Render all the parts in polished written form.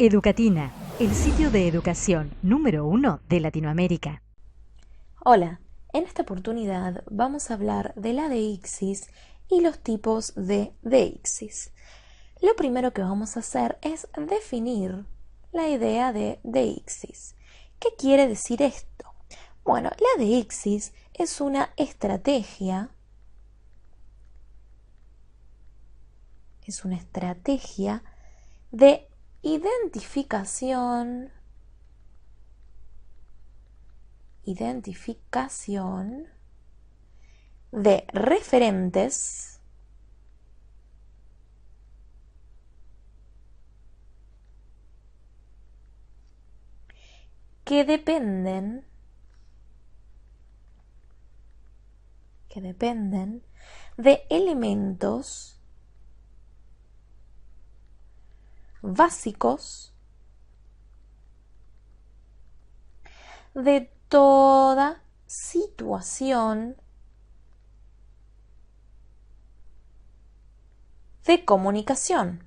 Educatina, el sitio de educación número 1 de Latinoamérica. Hola, en esta oportunidad vamos a hablar de la deixis y los tipos de deixis. Lo primero que vamos a hacer es definir la idea de deixis. ¿Qué quiere decir esto? Bueno, la deixis es una estrategia de identificación de referentes que dependen de elementos básicos de toda situación de comunicación.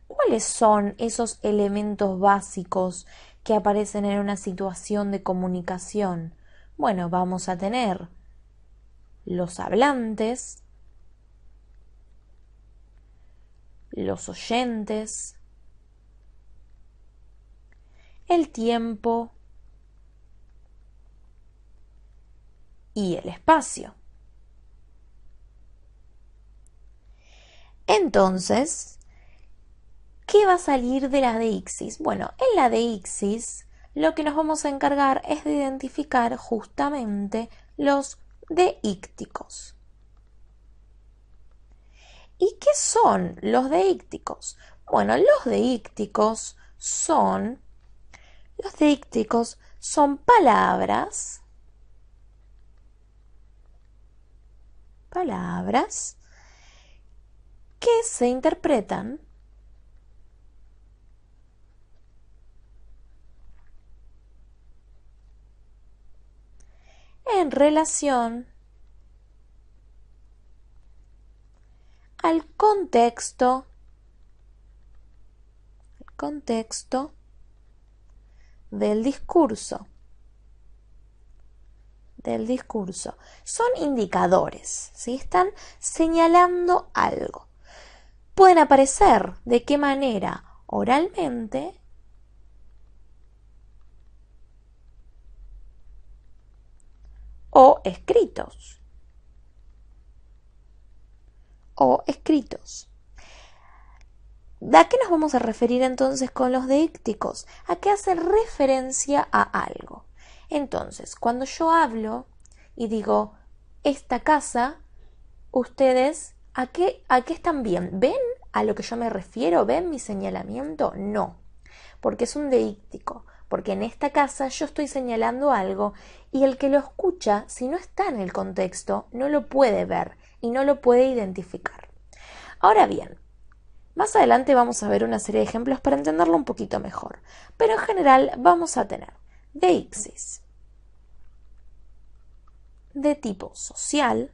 ¿Cuáles son esos elementos básicos que aparecen en una situación de comunicación? Bueno, vamos a tener los hablantes, los oyentes, el tiempo y el espacio. Entonces, ¿qué va a salir de la deixis? Bueno, en la deixis lo que nos vamos a encargar es de identificar justamente los deícticos. ¿Y qué son los deícticos? Bueno, los deícticos son palabras que se interpretan en relación al contexto del discurso. Son indicadores, ¿sí? Están señalando algo. Pueden aparecer de qué manera oralmente o escritos. ¿A qué nos vamos a referir entonces con los deícticos? A qué hacen referencia a algo. Entonces, cuando yo hablo y digo esta casa, ustedes ¿a qué están bien? ¿Ven a lo que yo me refiero? ¿Ven mi señalamiento? No, porque es un deíctico, porque en esta casa yo estoy señalando algo y el que lo escucha, si no está en el contexto, no lo puede ver y no lo puede identificar. Ahora bien, más adelante vamos a ver una serie de ejemplos para entenderlo un poquito mejor, pero en general vamos a tener deixis de tipo social,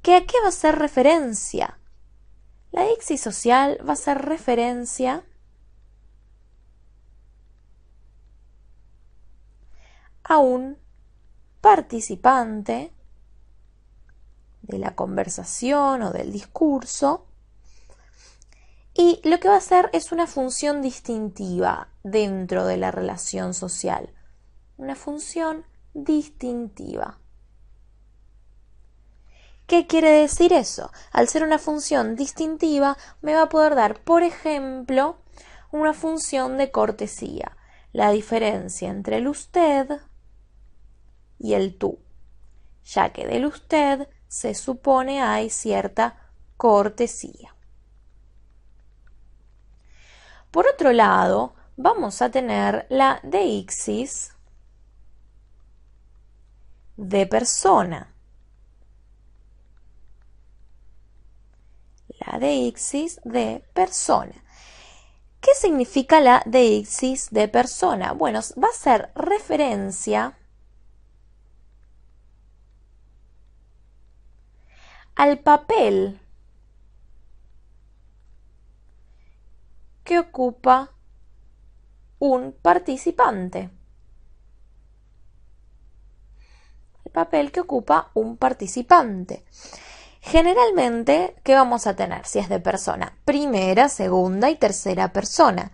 ¿que a qué va a hacer referencia? La deixis social va a hacer referencia a un participante de la conversación o del discurso, y lo que va a hacer es una función distintiva dentro de la relación social. Una función distintiva. ¿Qué quiere decir eso? Al ser una función distintiva, me va a poder dar, por ejemplo, una función de cortesía. La diferencia entre el usted y el tú, ya que del usted se supone hay cierta cortesía. Por otro lado, vamos a tener la deixis de persona. La deixis de persona. ¿Qué significa la deixis de persona? Bueno, va a ser referencia al papel que ocupa un participante. El papel que ocupa un participante. Generalmente, ¿qué vamos a tener si es de persona? Primera, segunda y tercera persona.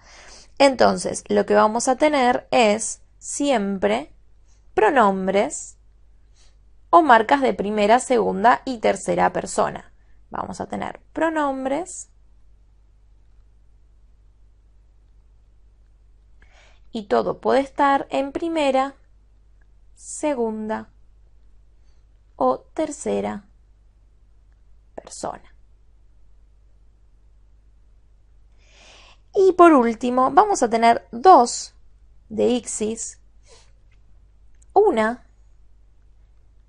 Entonces, lo que vamos a tener es siempre pronombres o marcas de primera, segunda y tercera persona. Vamos a tener pronombres y todo puede estar en primera, segunda o tercera persona. Y por último, vamos a tener dos deixis. Una,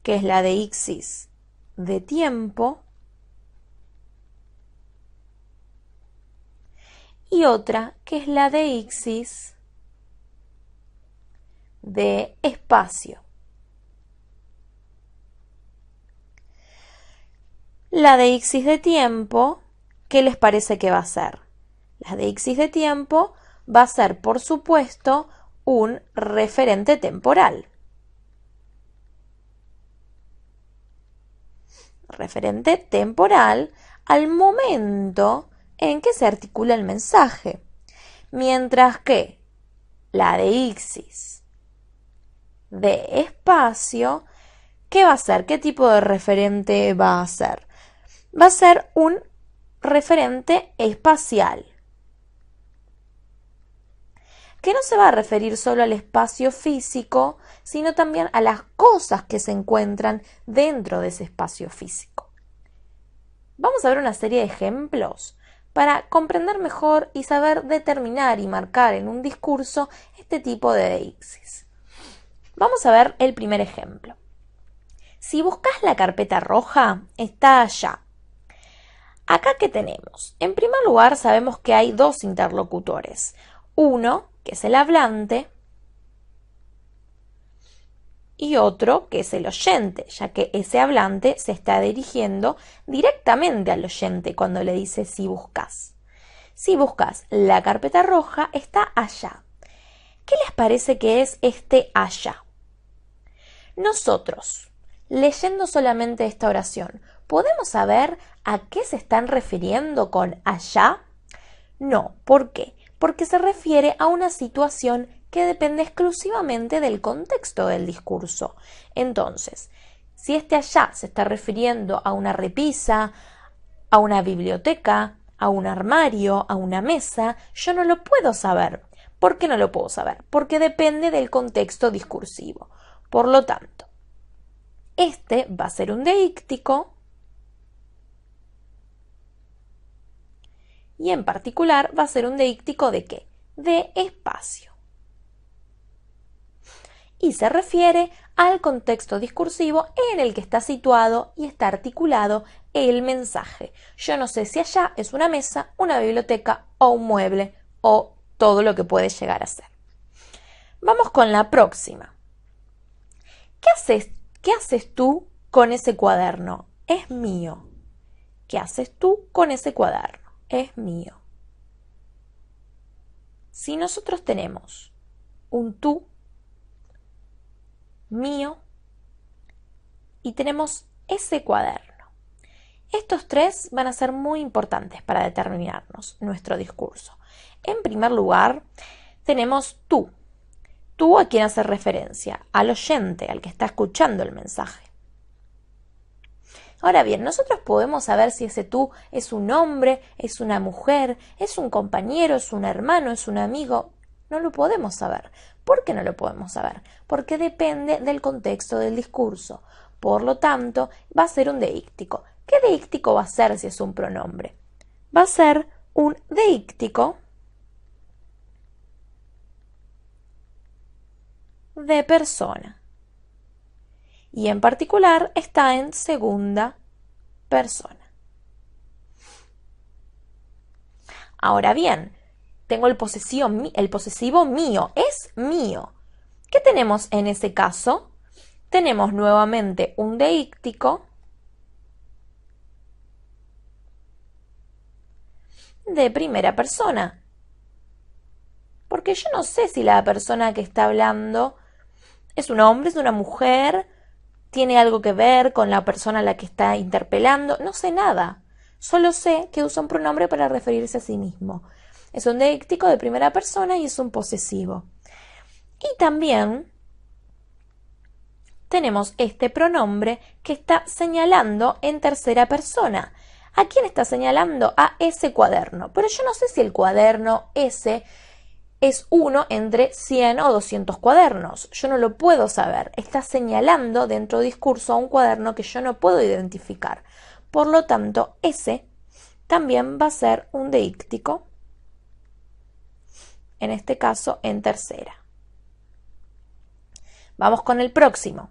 que es la deixis de tiempo, y otra, que es la deixis de espacio. La deixis de tiempo, ¿qué les parece que va a ser? La deixis de tiempo va a ser, por supuesto, un referente temporal. Referente temporal al momento en que se articula el mensaje. Mientras que la deixis de espacio, ¿qué va a ser? ¿Qué tipo de referente va a ser? Va a ser un referente espacial, que no se va a referir solo al espacio físico, sino también a las cosas que se encuentran dentro de ese espacio físico. Vamos a ver una serie de ejemplos para comprender mejor y saber determinar y marcar en un discurso este tipo de deixis. Vamos a ver el primer ejemplo. Si buscas la carpeta roja, está allá. Acá, ¿qué tenemos? En primer lugar, sabemos que hay dos interlocutores. Uno, que es el hablante, y otro, que es el oyente, ya que ese hablante se está dirigiendo directamente al oyente cuando le dice si buscas. Si buscas la carpeta roja, está allá. ¿Qué les parece que es este allá? Nosotros, leyendo solamente esta oración, ¿podemos saber a qué se están refiriendo con allá? No, ¿por qué? Porque se refiere a una situación que depende exclusivamente del contexto del discurso. Entonces, si este allá se está refiriendo a una repisa, a una biblioteca, a un armario, a una mesa, yo no lo puedo saber. ¿Por qué no lo puedo saber? Porque depende del contexto discursivo. Por lo tanto, este va a ser un deíctico y en particular va a ser un deíctico ¿de qué? De espacio. Y se refiere al contexto discursivo en el que está situado y está articulado el mensaje. Yo no sé si allá es una mesa, una biblioteca o un mueble o todo lo que puede llegar a ser. Vamos con la próxima. ¿Qué haces tú con ese cuaderno? Es mío. ¿Qué haces tú con ese cuaderno? Es mío. Si nosotros tenemos un tú, mío, y tenemos ese cuaderno, estos tres van a ser muy importantes para determinarnos nuestro discurso. En primer lugar, tenemos tú. Tú, ¿a quién hace referencia? Al oyente, al que está escuchando el mensaje. Ahora bien, nosotros podemos saber si ese tú es un hombre, es una mujer, es un compañero, es un hermano, es un amigo. No lo podemos saber. ¿Por qué no lo podemos saber? Porque depende del contexto del discurso. Por lo tanto, va a ser un deíctico. ¿Qué deíctico va a ser si es un pronombre? Va a ser un deíctico de persona. Y en particular está en segunda persona. Ahora bien, tengo el posesivo mío, es mío. ¿Qué tenemos en ese caso? Tenemos nuevamente un deíctico de primera persona. Porque yo no sé si la persona que está hablando es un hombre, es una mujer, tiene algo que ver con la persona a la que está interpelando, no sé nada. Solo sé que usa un pronombre para referirse a sí mismo. Es un deíctico de primera persona y es un posesivo. Y también tenemos este pronombre que está señalando en tercera persona. ¿A quién está señalando? A ese cuaderno. Pero yo no sé si el cuaderno ese es uno entre 100 o 200 cuadernos. Yo no lo puedo saber. Está señalando dentro del discurso a un cuaderno que yo no puedo identificar. Por lo tanto, ese también va a ser un deíctico, en este caso en tercera. Vamos con el próximo.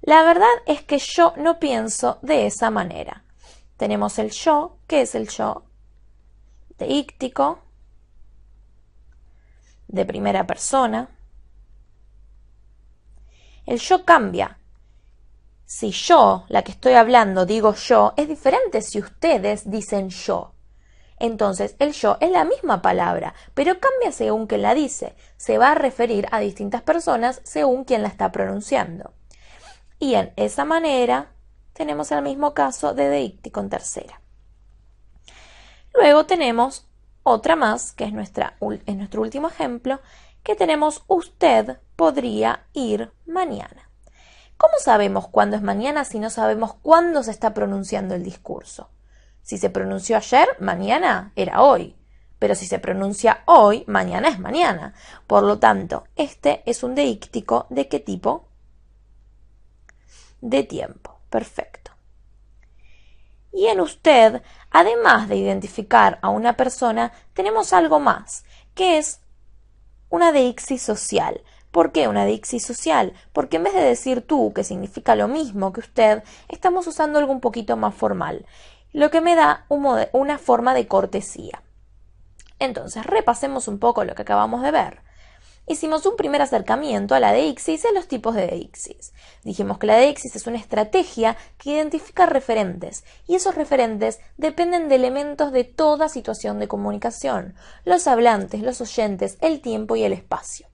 La verdad es que yo no pienso de esa manera. Tenemos el yo, que es el yo deíctico, de primera persona. El yo cambia. Si yo, la que estoy hablando, digo yo, es diferente si ustedes dicen yo. Entonces, el yo es la misma palabra, pero cambia según quien la dice. Se va a referir a distintas personas según quien la está pronunciando. Y en esa manera tenemos el mismo caso de deíctico en tercera. Luego tenemos otra más, que es nuestro último ejemplo, que tenemos usted podría ir mañana. ¿Cómo sabemos cuándo es mañana si no sabemos cuándo se está pronunciando el discurso? Si se pronunció ayer, mañana era hoy. Pero si se pronuncia hoy, mañana es mañana. Por lo tanto, este es un deíctico ¿de qué tipo? De tiempo. Perfecto. Y en usted, además de identificar a una persona, tenemos algo más, que es una deixis social. ¿Por qué una deixis social? Porque en vez de decir tú, que significa lo mismo que usted, estamos usando algo un poquito más formal, lo que me da una forma de cortesía. Entonces, repasemos un poco lo que acabamos de ver. Hicimos un primer acercamiento a la deixis y a los tipos de deixis. Dijimos que la deixis es una estrategia que identifica referentes, y esos referentes dependen de elementos de toda situación de comunicación: los hablantes, los oyentes, el tiempo y el espacio.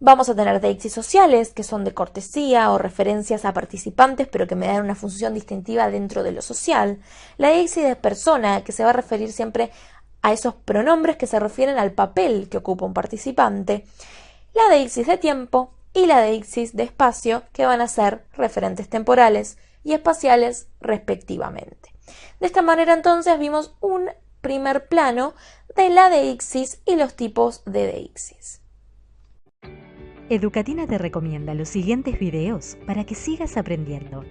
Vamos a tener deixis sociales, que son de cortesía o referencias a participantes, pero que me dan una función distintiva dentro de lo social. La deixis de persona, que se va a referir siempre a esos pronombres que se refieren al papel que ocupa un participante. La deixis de tiempo y la deixis de espacio, que van a ser referentes temporales y espaciales respectivamente. De esta manera entonces vimos un primer plano de la deixis y los tipos de deixis. Educatina te recomienda los siguientes videos para que sigas aprendiendo.